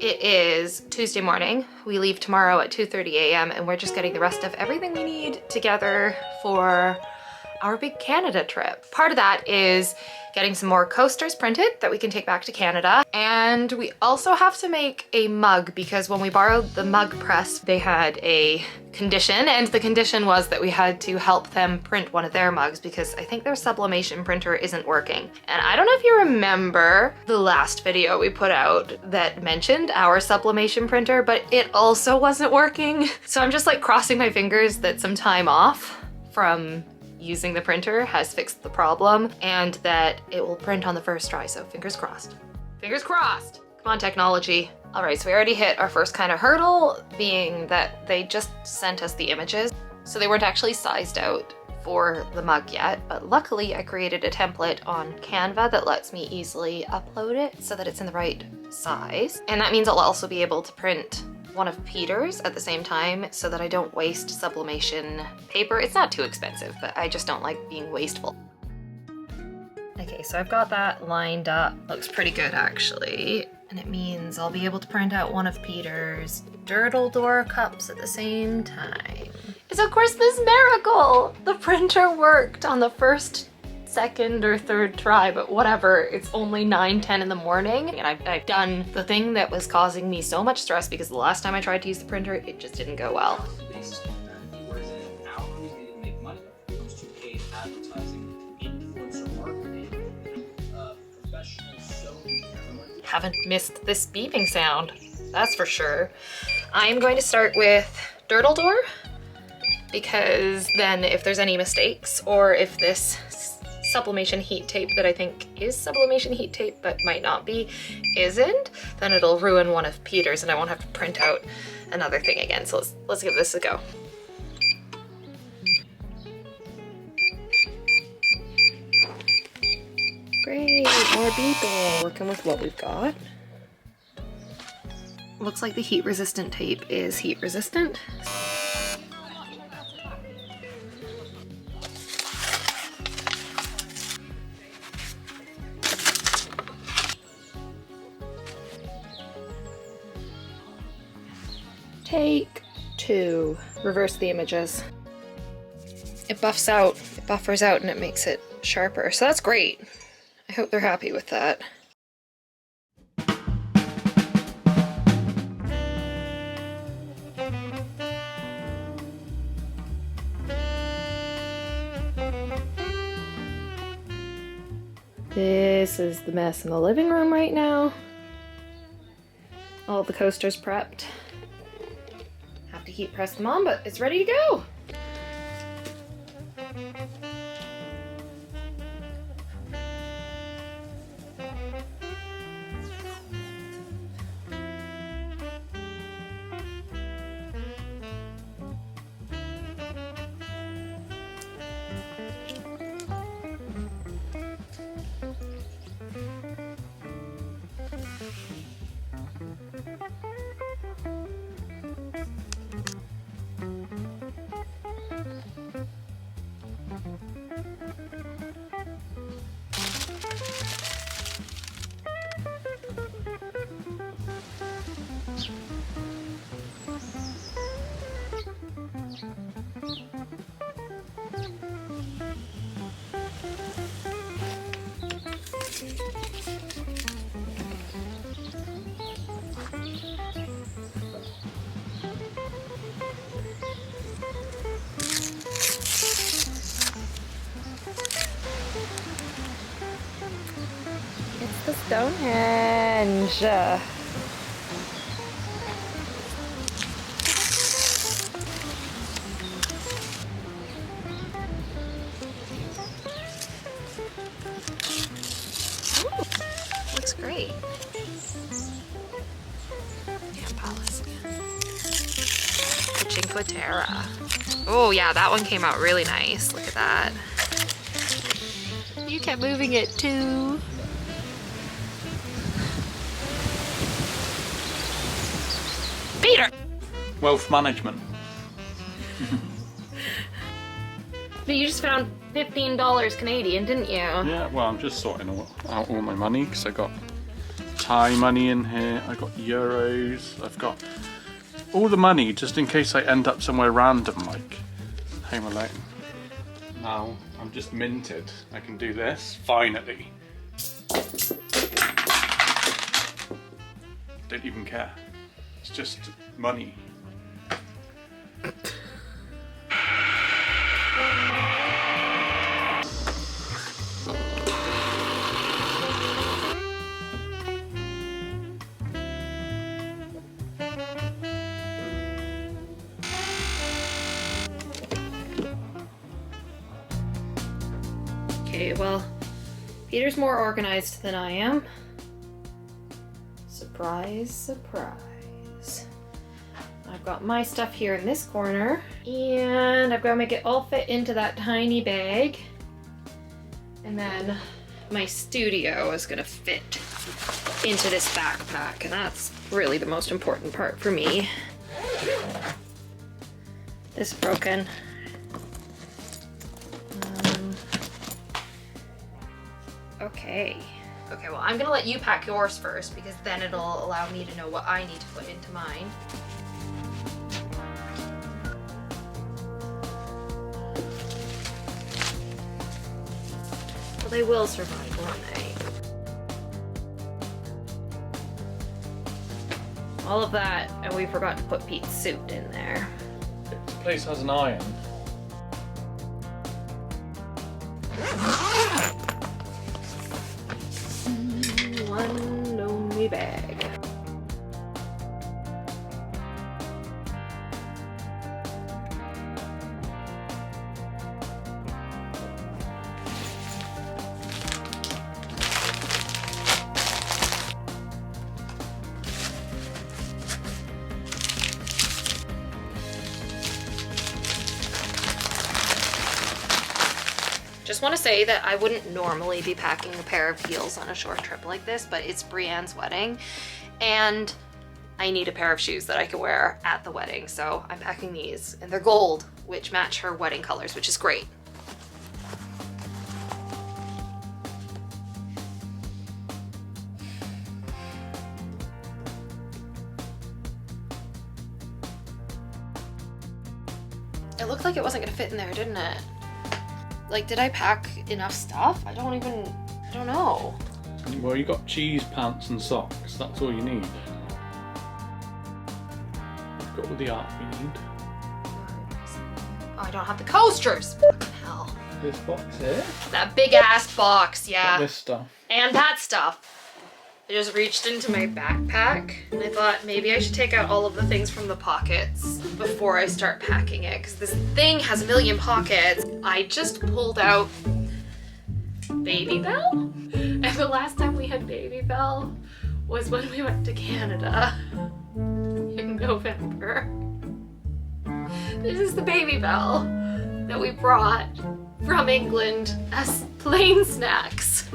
It is Tuesday morning. We leave tomorrow at 2:30 a.m. and we're just getting the rest of everything we need together for our big Canada trip. Part of that is getting some more coasters printed that we can take back to Canada. And we also have to make a mug because when we borrowed the mug press, they had a condition, and the condition was that we had to help them print one of their mugs because I think their sublimation printer isn't working. And I don't know if you remember the last video we put out that mentioned our sublimation printer, but it also wasn't working. So I'm just like crossing my fingers that some time off from using the printer has fixed the problem and that it will print on the first try, so fingers crossed. Fingers crossed! Come on, technology. All right, so we already hit our first kind of hurdle, being that they just sent us the images. So they weren't actually sized out for the mug yet, but luckily I created a template on Canva that lets me easily upload it so that it's in the right size. And that means I'll also be able to print one of Peter's at the same time so that I don't waste sublimation paper. It's not too expensive, but I just don't like being wasteful. Okay, so I've got that lined up. Looks pretty good actually. And it means I'll be able to print out one of Peter's Dirtle Door cups at the same time. It's a Christmas miracle! The printer worked on the first, second, or third try, but whatever, it's only 9:10 in the morning, and I've done the thing that was causing me so much stress because the last time I tried to use the printer, it just didn't go well. Haven't missed this beeping sound, that's for sure. I'm going to start with Dirtle Door, because then if there's any mistakes, or if this sublimation heat tape that I think is sublimation heat tape but might not be isn't, then it'll ruin one of Peter's and I won't have to print out another thing again. So let's give this a go. Great, more beeping. Working with what we've got. Looks like the heat resistant tape is heat resistant. Take 2. Reverse the images. It buffers out and it makes it sharper. So that's great. I hope they're happy with that. This is the mess in the living room right now. All the coasters prepped. Have to heat press them on, but it's ready to go. It's the Stonehenge. Ooh, looks great. Yeah, Palace. The Cinque Terre. Oh yeah, that one came out really nice. Look at that. You kept moving it too. Peter! Wealth management. But you just found $15 Canadian, didn't you? Yeah, well, I'm just sorting out all my money because I got Thai money in here, I've got euros, I've got all the money just in case I end up somewhere random like Home Alone. Now I'm just minted. I can do this, finally. Don't even care. It's just money. Okay, well, Peter's more organized than I am. Surprise, surprise. I've got my stuff here in this corner, and I've got to make it all fit into that tiny bag. And then my studio is gonna fit into this backpack, and that's really the most important part for me. This is broken. Okay. Okay, well, I'm gonna let you pack yours first because then it'll allow me to know what I need to put into mine. Well, they will survive, won't they? All of that, and we forgot to put Pete's suit in there. This place has an iron. One lonely bag. Just want to say that I wouldn't normally be packing a pair of heels on a short trip like this, but it's Brienne's wedding and I need a pair of shoes that I can wear at the wedding. So I'm packing these, and they're gold, which match her wedding colors, which is great. It looked like it wasn't gonna fit in there, didn't it? Like, did I pack enough stuff? I don't know. Well, you got cheese, pants and socks. That's all you need. You've got all the art we need. Oh, I don't have the coasters. Fucking hell. This box here? That big ass box, yeah. Got this stuff. And that stuff. I just reached into my backpack and I thought maybe I should take out all of the things from the pockets before I start packing it, because this thing has a million pockets. I just pulled out Baby Bell, and the last time we had Baby Bell was when we went to Canada in November. This is the Baby Bell that we brought from England as plain snacks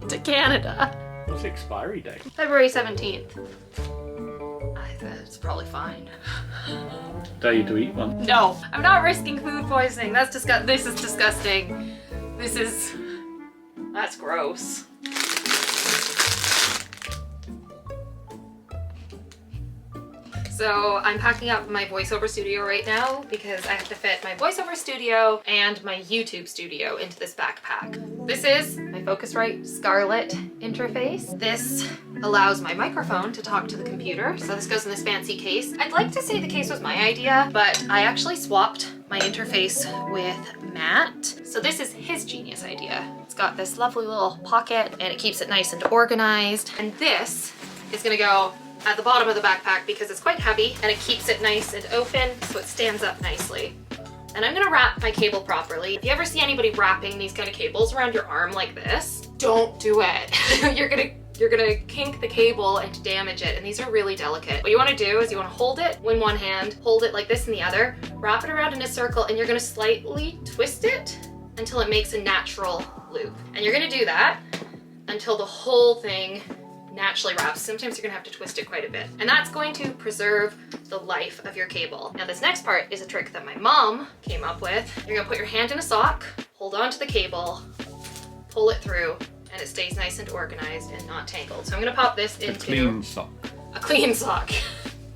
to Canada. What's the expiry date? February 17th. I thought it's probably fine. Dare you to eat one? No, I'm not risking food poisoning. This is disgusting. That's gross. So I'm packing up my voiceover studio right now because I have to fit my voiceover studio and my YouTube studio into this backpack. This is my Focusrite Scarlett interface. This allows my microphone to talk to the computer. So this goes in this fancy case. I'd like to say the case was my idea, but I actually swapped my interface with Matt. So this is his genius idea. It's got this lovely little pocket and it keeps it nice and organized. And this is gonna go at the bottom of the backpack because it's quite heavy and it keeps it nice and open so it stands up nicely. And I'm gonna wrap my cable properly. If you ever see anybody wrapping these kind of cables around your arm like this, don't do it. You're gonna kink the cable and damage it, and these are really delicate. What you wanna do is you wanna hold it in one hand, hold it like this in the other, wrap it around in a circle, and you're gonna slightly twist it until it makes a natural loop. And you're gonna do that until the whole thing naturally wraps. Sometimes you're gonna have to twist it quite a bit. And that's going to preserve the life of your cable. Now this next part is a trick that my mom came up with. You're gonna put your hand in a sock, hold on to the cable, pull it through, and it stays nice and organized and not tangled. So I'm gonna pop this into a clean sock. A clean sock.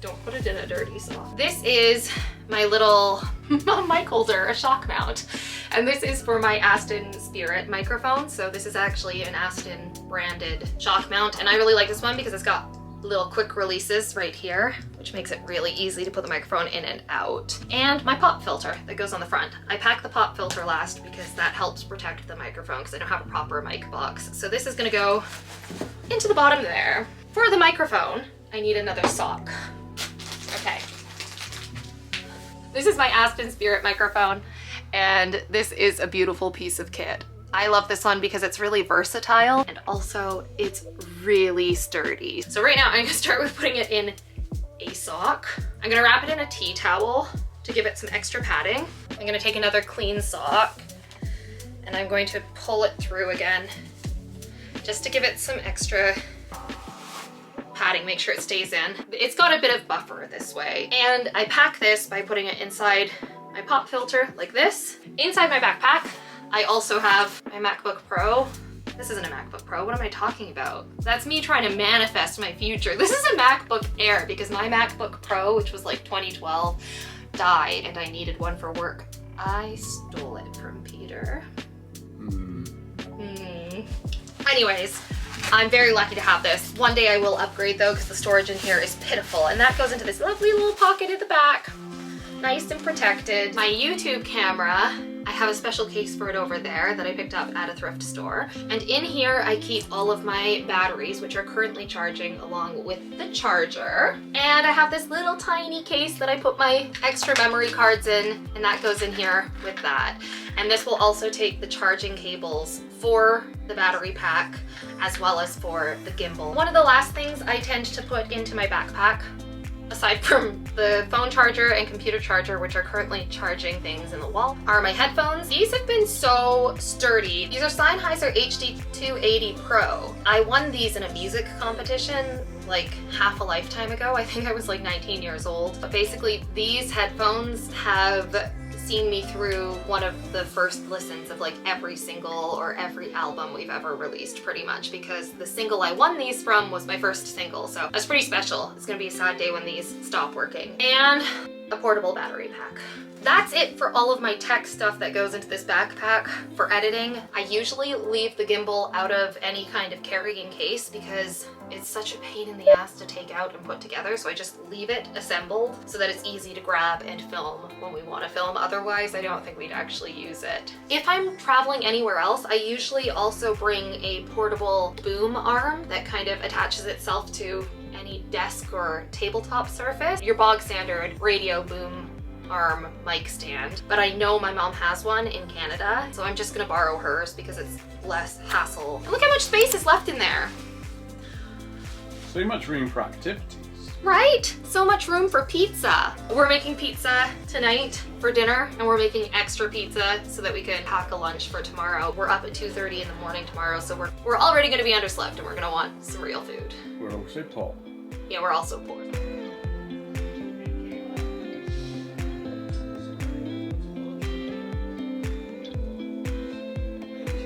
Don't put it in a dirty sock. This is my little mic holder, a shock mount. And this is for my Aston Spirit microphone. So this is actually an Aston branded shock mount. And I really like this one because it's got little quick releases right here, which makes it really easy to put the microphone in and out. And my pop filter that goes on the front. I pack the pop filter last because that helps protect the microphone because I don't have a proper mic box. So this is gonna go into the bottom there. For the microphone, I need another sock. Okay. This is my Aston Spirit microphone, and this is a beautiful piece of kit. I love this one because it's really versatile and also it's really sturdy. So right now I'm gonna start with putting it in a sock. I'm gonna wrap it in a tea towel to give it some extra padding. I'm gonna take another clean sock and I'm going to pull it through again just to give it some extra padding, make sure it stays in. It's got a bit of buffer this way. And I pack this by putting it inside my pop filter like this. Inside my backpack, I also have my MacBook Pro. This isn't a MacBook Pro, what am I talking about? That's me trying to manifest my future. This is a MacBook Air because my MacBook Pro, which was like 2012, died and I needed one for work. I stole it from Peter. Anyways, I'm very lucky to have this. One day I will upgrade though because the storage in here is pitiful, and that goes into this lovely little pocket at the back. Nice and protected. My YouTube camera, I have a special case for it over there that I picked up at a thrift store. And in here I keep all of my batteries, which are currently charging along with the charger. And I have this little tiny case that I put my extra memory cards in, and that goes in here with that. And this will also take the charging cables for the battery pack as well as for the gimbal. One of the last things I tend to put into my backpack, aside from the phone charger and computer charger, which are currently charging things in the wall, are my headphones. These have been so sturdy. These are Sennheiser HD280 Pro. I won these in a music competition like half a lifetime ago. I think I was like 19 years old. But basically these headphones have seen me through one of the first listens of like every single or every album we've ever released pretty much, because the single I won these from was my first single, so that's pretty special. It's gonna be a sad day when these stop working. And a portable battery pack. That's it for all of my tech stuff that goes into this backpack for editing. I usually leave the gimbal out of any kind of carrying case because it's such a pain in the ass to take out and put together, so I just leave it assembled so that it's easy to grab and film when we want to film. Otherwise, I don't think we'd actually use it. If I'm traveling anywhere else, I usually also bring a portable boom arm that kind of attaches itself to any desk or tabletop surface. Your bog standard radio boom arm mic stand, but I know my mom has one in Canada, so I'm just gonna borrow hers because it's less hassle. And look how much space is left in there. So much room for activities. Right? So much room for pizza. We're making pizza tonight for dinner, and we're making extra pizza so that we can pack a lunch for tomorrow. We're up at 2:30 in the morning tomorrow, so we're already gonna be underslept and we're gonna want some real food. We're also poor. Yeah, we're also poor.